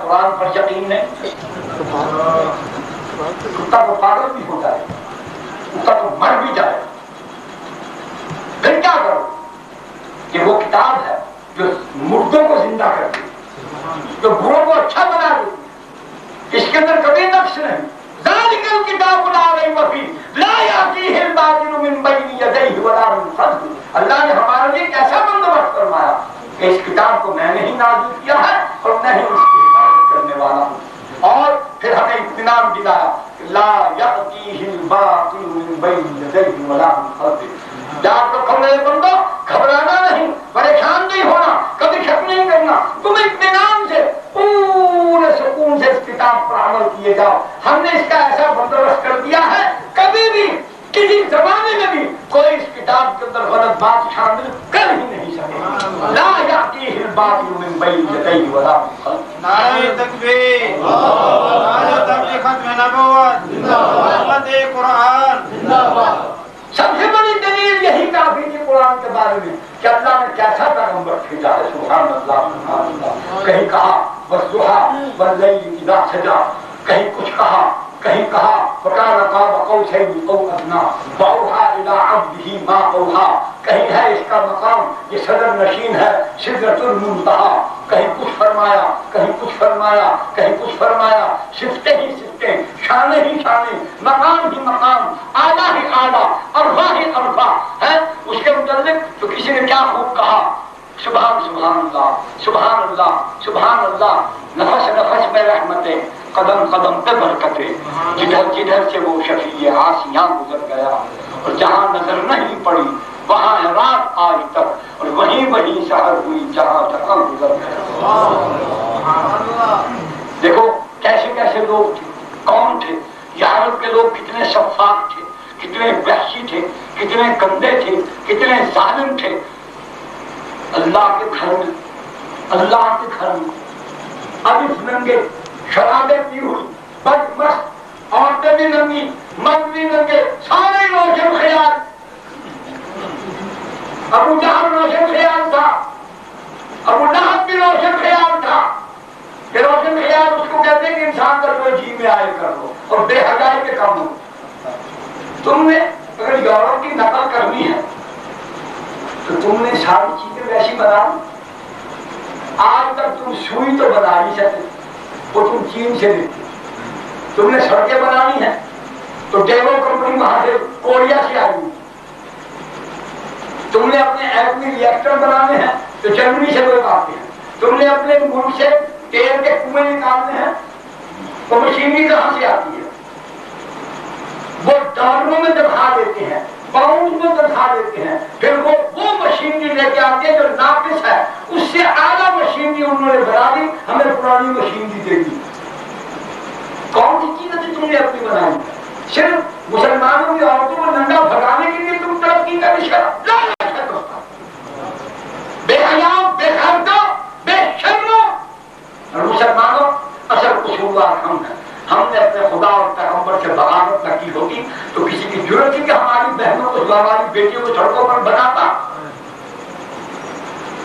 قرآن پر یقین نہیں. کتا تو پاگل بھی ہو جائے, کتا تو مر بھی جائے, پھر کیا کرو کہ وہ کتاب ہے جو مردوں کو زندہ کرتی ہے, جو بوڑھوں کو اچھا بنا دیتی ہے, اس کے اندر کبھی نقص نہیں. ذالک الکتاب لا ریب فیہ لا یأتیہ الباطل من بین یدیہ ولا من خلفہ. اللہ نے ہمارے لیے کیسا بندوبست فرمایا کہ اس کتاب کو میں نے ہی نازل کیا ہے اور میں ہی اس کی حفاظت کرنے والا ہوں. اور پھر ہمیں اطمینان دلایا لا یأتیہ الباطل من بین یدیہ ولا من خلفہ. یاد رکھو میرے بندو, گھبرانا نہیں, پریشان نہیں ہونا, کبھی شک نہیں کرنا, تم اطمینان سے پورے سکون سے اس کتاب پر عمل کیے جاؤ. ہم نے اس کا ایسا بندوبست کر دیا ہے کبھی بھی کسی زمانے میں بھی کوئی اس کتاب کے اندر غلط بات شامل کر ہی نہیں سکے. لا یأتیہ الباطل من بین یدیہ ولا من خلفہ. نعرہ تکبیر, نعرہ تحقیق ختم نبوت, محمد قرآن زندہ باد. سب سے بڑی دلیل یہی کافی تھی قرآن کے بارے میں کہ اللہ نے کیسا پیغمبر بھیجا ہے. سبحان اللہ, سبحان اللہ. کہیں کہا والضحیٰ واللیل اذا سجا, کہیں کچھ کہا, کہیں کہا فکان قاب قوسین او ادنیٰ واوحیٰ الی عبدہ ما اوحیٰ. کہیں ہے اس کا مقام یہ صدر نشین ہے سدرۃ المنتہیٰ. کہیں کچھ فرمایا, کہیں کچھ فرمایا, کہیں کچھ فرمایا. صفتیں ہی صفتیں, شانیں ہی شانیں, مقام ہی مقام, اعلیٰ ہی اعلیٰ, ارفع ہی ارفع ہے. اس کے متعلق تو کسی نے کیا خوب کہا, سبحان سبحان اللہ, سبحان اللہ, سبحان اللہ. نفس نفس میں رحمتیں, قدم قدم پہ برکتیں, جدھر جدھر سے وہ شفیع آسیاں گزر گیا, اور جہاں نظر نہیں پڑی وہاں ہے رات آج تک, اور وہیں وہیں سحر ہوئی جہاں جہاں گزر گیا. دیکھو کیسے کیسے لوگ تھے, کون تھے یہ عرب کے لوگ, کتنے شفاق تھے, کتنے وحشی تھے, کتنے گندے تھے, کتنے ظالم تھے. اللہ کے گھر میں, اللہ کے گھر میں اب اس ننگے, شرابیں پی ہوئی, بدمست عورتیں بھی ننگی, مرد بھی ننگے, سارے روشن خیال. ابو جہل روشن خیال تھا, ابو لہب بھی روشن خیال تھا. کہ روشن خیال اس کو کہتے ہیں کہ انسان کا جو جی میں آئے کر لو اور بے حیائی کے کام ہو. تم نے اگر یورپ کی نقل کرنی ہے تو تم نے ساری چیزیں ویسی بنا دی. آج تک تم سوئی تو بنا نہیں سکتے, وہ تم چین سے لیتے. تم نے سڑکیں بنانی ہیں تو ڈیو کمپنی وہاں سے کوریا سے آئی. تم نے اپنے ایٹمی ری ایکٹر بنانے ہیں تو جرمنی سے لوگ آتے ہیں. تم نے اپنے ملک سے تیل کے کنویں نکالنے ہیں تو مشینری کہاں سے آتی ہے. وہ ڈالروں میں دکھا دیتے ہیں, پاؤنڈ میں دکھا دیتے ہیں, پھر وہ مشینری لے کے آتے ہیں جو ناقص ہے, اس سے اعلیٰ مشینری انہوں نے بنا دی, ہمیں پرانی مشینری دے دی. کون سی چیزیں تم نے اپنی بنائی؟ صرف مسلمانوں کی عورتوں کو ننگا بھگانے کے لیے تم ترقی کا اشارہ بے حیا, بے خرچہ, بے شرم. اور مسلمانوں اصل قصوروار ہم ہیں. ہم نے اپنے خدا اور پیغمبر سے بغاوت نہ کی ہوگی تو کسی کی ضرورت ہی کہ ہماری بہنوں کو, ہماری بیٹیوں کو سڑکوں پر بناتا.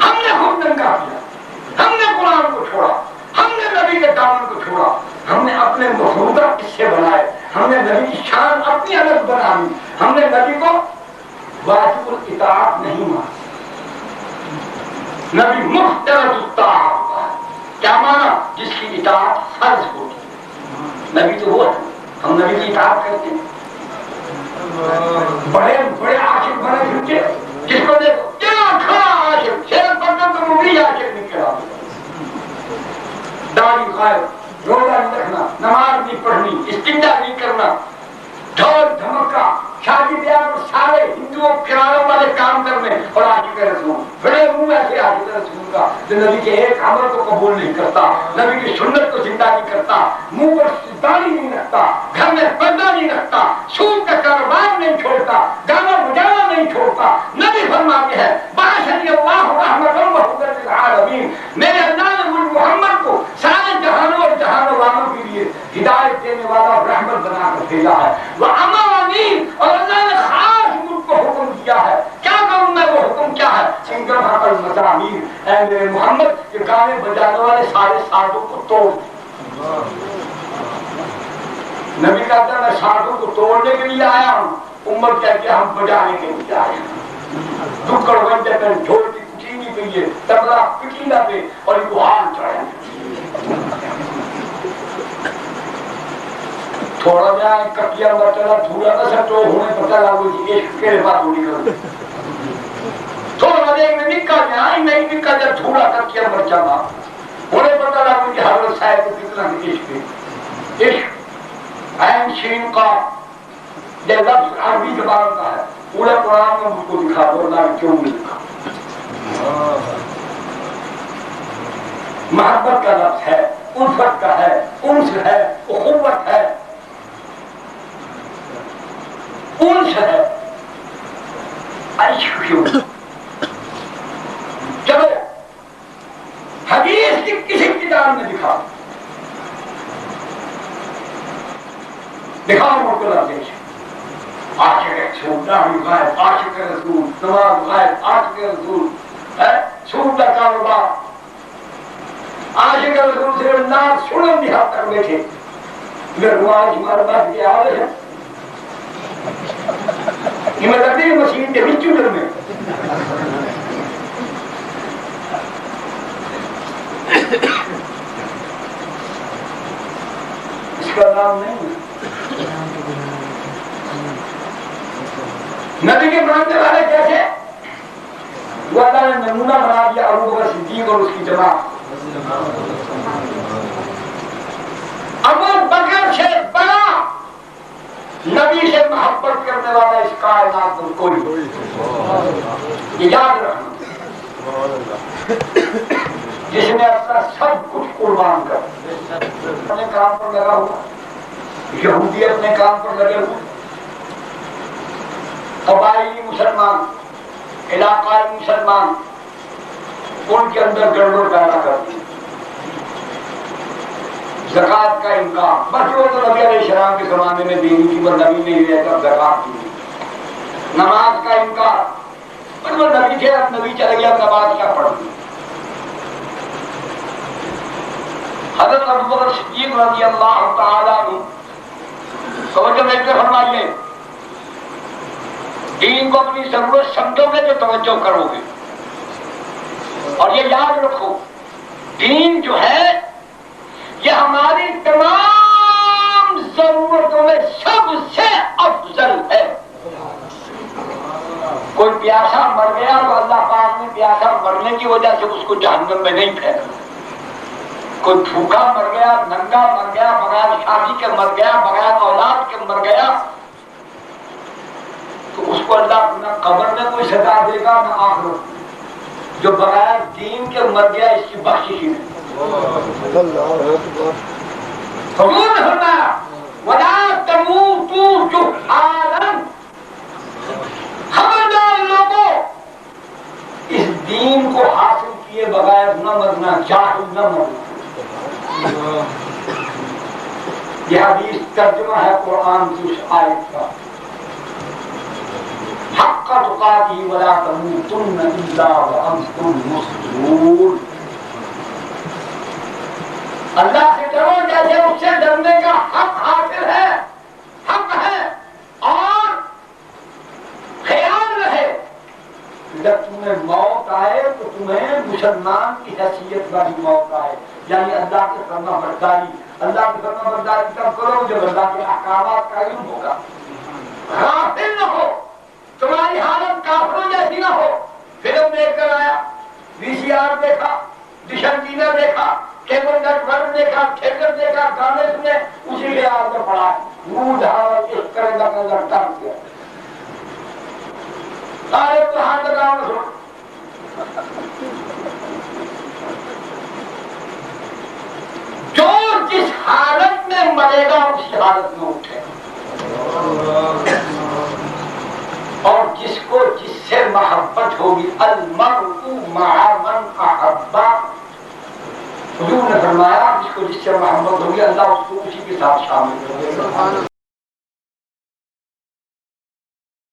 ہم نے خود ننگا کیا, ہم نے قرآن کو چھوڑا, ہم نے نبی کے دامن کو چھوڑا, ہم نے اپنے مفروضہ قصے بنائے, ہم نے نبی کی شان اپنی الگ بنا لی, ہم نے نبی کو واجب الاطاعت نہیں مانا. نبی مفترض الطاعت ہوتا ہے. کیا مانا؟ جس کی اطاعت فرض ہوتی. نبی تو وہ ہے, ہم نبی کی اطاعت کرتے ہیں. بڑے بڑے عاشق بنے جھوٹے, جس کو دیکھو کیا کھڑا عاشق, شیر پکڑ تو مبلی عاشق نکلا. داڑھی غائب, روزہ نہیں رکھنا, نماز نہیں پڑھنی, استنجا نہیں کرنا, ڈھول دھمکا, شادی بیاہ میں سارے ہندوؤں کراروں والے کام کرنے, اور عاشق رسول بڑے منہ ایسے عاشق رسول کا جو نبی کے ایک عمل کو قبول نہیں کرتا, نبی کی سنت کو زندہ نہیں کرتا, منہ پر داڑھی نہیں رکھتا, گھر میں پردہ نہیں رکھتا, سود کا کاروبار نہیں چھوڑتا, گانا بجانا نہیں چھوڑتا. نبی فرماتے ہیں بعثنی اللہ رحمۃ وہدی للعالمین, میرے اللہ نے مجھ محمد کو سارے جہانوں اور جہانوں والوں کے لیے ہدایت دینے والا رحمت بنا کر بھیجا ہے. وَأَمَرَنِي, اور اللہ نے خاص مجھ کو حکم دیا ہے. کیا کروں میں؟ وہ حکم کیا ہے؟ تعمیر، اے میرے محمد یہ گانے بجانے والے سارے سازوں کو توڑ۔ نبی کہتا ہے میں سازوں کو توڑنے کے لیے آیا ہوں، امت کہتی ہے ہم بجانے کے لیے آئے ہیں۔ دکڑ بنتے پہ جھوڑ کی کچینی پہ یہ تبلا پکیلا پہ اور یہ بحال چڑھے۔ تھوڑا جہاں کٹیا مرچلا تھوڑا کا سٹو ہونے پتہ لگو جی عشق کے بات ہوئی کرو۔ تھوڑا دیکھ میں نکا جہاں ہی نہیں نکا جب تھوڑا کٹیا مرچلا ہونے پتہ لگو جی حضرت صاحب کو کتنا عشق ہے۔ عشق عین شین کا یہ لفظ عربی زبان کا ہے، پورے قرآن میں مجھ کو دکھا دو اللہ نے کیوں نہیں دکھا۔ محبت کا لفظ ہے، الفت کا ہے، انس ہے، اخوت ہے، انس ہے، عشق کیوں؟ چلو حدیث کی کسی کتاب میں دکھا مجھ کو لفظ عاشق رسول، داڑھی غائب، عاشق رسول، نماز غائب، عاشق رسول، سود کا کاروبار، عاشق رسول صرف نام سنن بھی حد تک بیٹھے اگر رواج ہمارے بات کے آوے ہیں یہ مطلب نہیں مسیح کے بچوں در میں اس کا نام نہیں ہے۔ نبی کے ماننے والے کیسے؟ وہ اللہ نے نمونہ بنا دیا ابو بکر صدیق اور اس کی جماعت۔ ابو بکر سے بڑا نبی سے محبت کرنے والا اس کائنات میں کوئی، یہ یاد رکھنا، جس نے اپنا سب کچھ قربان کر اپنے کام پر لگا ہوا، یہودی اپنے کام پر لگے ہوئے، قبائلی مسلمان، علاقائی مسلمان، ان کے اندر گڑبڑ پیدا کرتی، زکوٰۃ کا انکار، بس وہ تو نبی علیہ السلام کے زمانے میں دینی تھی پر نبی نہیں رہے تب زکوٰۃ کی، نماز کا انکار، پر وہ نبی تھے اب نبی چلے گیا نماز کیا پڑھنی۔ حضرت ابو بکر صدیق رضی اللہ تعالیٰ عنہ توجہ میرے پہ فرمائیے، دین کو اپنی ضرورت سمجھو گے تو توجہ کرو گے، اور یہ یاد رکھو دین جو ہے یہ ہماری تمام ضرورتوں میں سب سے افضل ہے۔ کوئی پیاسا مر گیا تو اللہ پاک نے پیاسا مرنے کی وجہ سے اس کو جہنم میں نہیں پھینکا، کوئی بھوکا مر گیا، ننگا مر گیا، بغیر شادی کے مر گیا، بغیر اولاد کے مر گیا تو اس کو اللہ نہ قبر میں کوئی سزا دے گا نہ آخرت میں۔ جو بغیر دین کے مر گیا اس کی بخشش نہیں۔ حضور نے فرمایا وَلَا تَمُوتُوا جُهَّالًا، خبردار لوگوں اس دین کو حاصل کیے بغیر نہ مرنا، جاہل نہ مرنا۔ یہ حدیث ترجمہ ہے قرآن کی اس آیت کا، حق تقاتہ ولا تموتن الا وانتم مسلمون۔ اللہ سے ڈرو جیسے اس سے ڈرنے کا حق حاصل ہے، حق ہے، اور خیال رہے جب تمہیں موت آئے تو تمہیں مسلمان کی حیثیت والی موت آئے، یعنی اللہ کے فرما برداری۔ اللہ کی فرما برداری تب کرو جب اللہ کے احکامات کا علم ہوگا، غافل نہ ہو، تمہاری حالت کافروں جیسی نہ ہو۔ فلم دیکھ کر آیا، وی سی آر دیکھا، ڈشن ڈینر دیکھا، کیبل نیٹ ورک دیکھا، تھیٹر دیکھا، گانے سنے، اسی کے آگ میں پڑا منہ ڈھاڑ اس طرح کا لگتا گیا سارے تو ہاتھ لگاؤ سو۔ جو جس حالت میں مرے گا اسی حالت میں اٹھے، اور جس کو جس سے محبت ہوگی، المرء مع من احبہ، حضور نے فرمایا جس کو جس سے محبت ہوگی اللہ اس کو اسی کے ساتھ شامل ہوگا۔